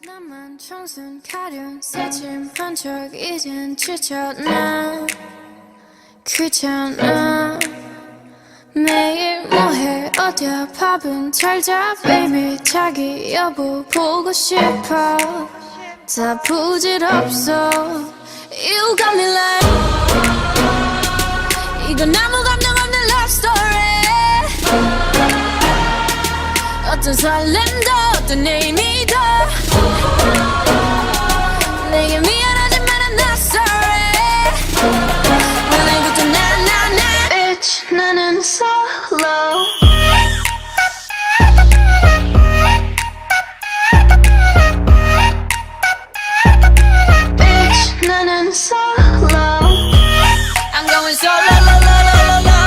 나만 청순 가련 새침한 척 이젠 지쳤나 귀찮아 매일 뭐해 어디야 밥은 잘자 baby 자기 여보 보고 싶어 다 부질없어 You got me like 이건 아무 감정 없는 love story 어떤 설렘도 어떤 의미도 내게 미안하지만 I'm not sorry 오늘부터 나 Bitch 나는 solo Bitch 나는 solo I'm going solo la la la la la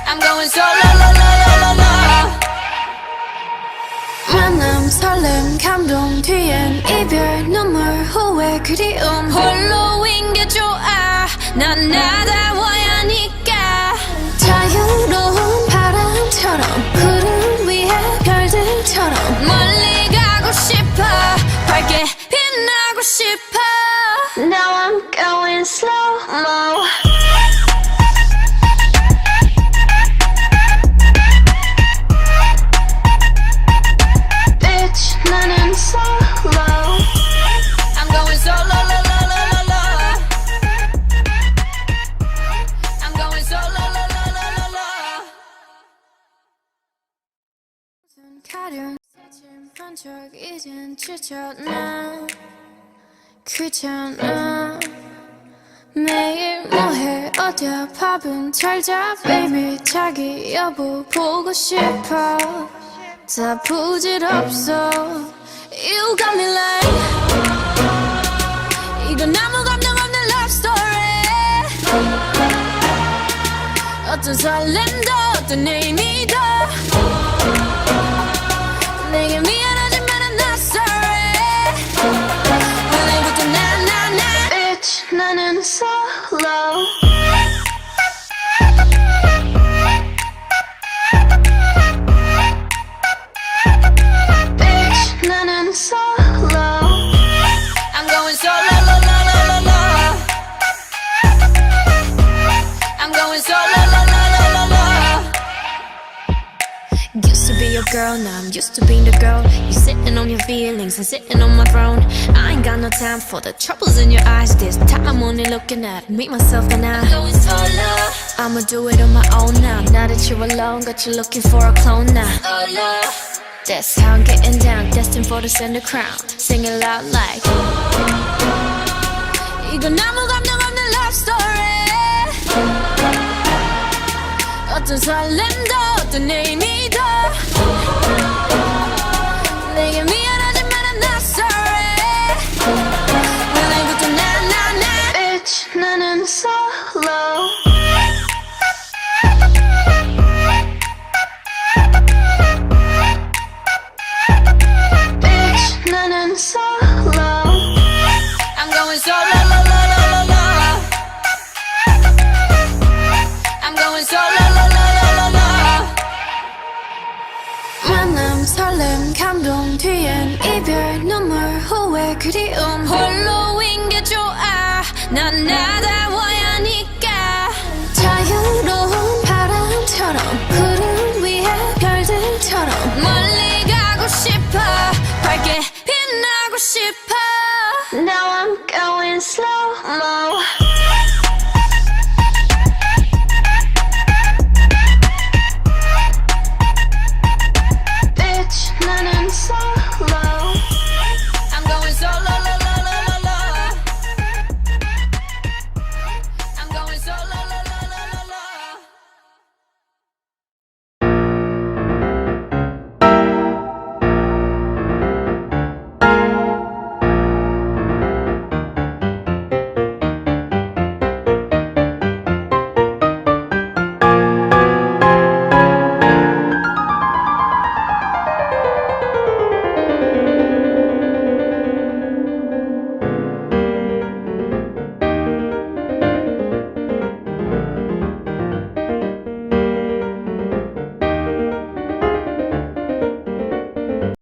I'm going solo la la la la la 만남 설렘 감동 뒤엔 이별 눈물 후회 그리움 홀로인 게 좋아 난 나다워야 하니까 자유로운 바람처럼 구름 위에 별들처럼 멀리 가고 싶어 밝게 빛나고 싶어 Now I'm going slow-mo 나는 solo I'm going solo la la la la la I'm going solo la la la la la 가련 새침한 척 이젠 지쳤나 귀찮아 매일 뭐해 어디야 밥은 잘자 baby 자기 여보 보고 싶어 다 부질없어 You got me like 이건 아무 감정 없는 love story 어떤 설렘도 어떤 의미도 내게 미안하지만 I'm not sorry 오늘부터 나 Bitch 나는 solo 나는 solo I'm going solo la la la la la I'm going solo la la la la la Used to be your girl, now I'm used to being the girl You sitting on your feelings and sitting on my throne I ain't got no time for the troubles in your eyes This time I'm only looking at me, myself and I I'm going solo I'ma do it on my own now Now that you're alone, got you looking for a clone now Solo That's how I'm getting down, destined for the center crown Sing it loud like 이건 아무 감정 없는 love story 어떤 설렘도 어떤 의미도 내게 미안하지만 I'm not sorry 오늘부터 나 Bitch 나는 solo 나는 solo I'm going solo la la la la la I'm going solo la la la la la 만남 설렘 감동 뒤엔 이별 눈물 후회 그리움 홀로인 게 좋아 난 나다워야 하니까 자유로운 바람처럼 구름 위에 별들처럼 멀리 가고 싶어 밝게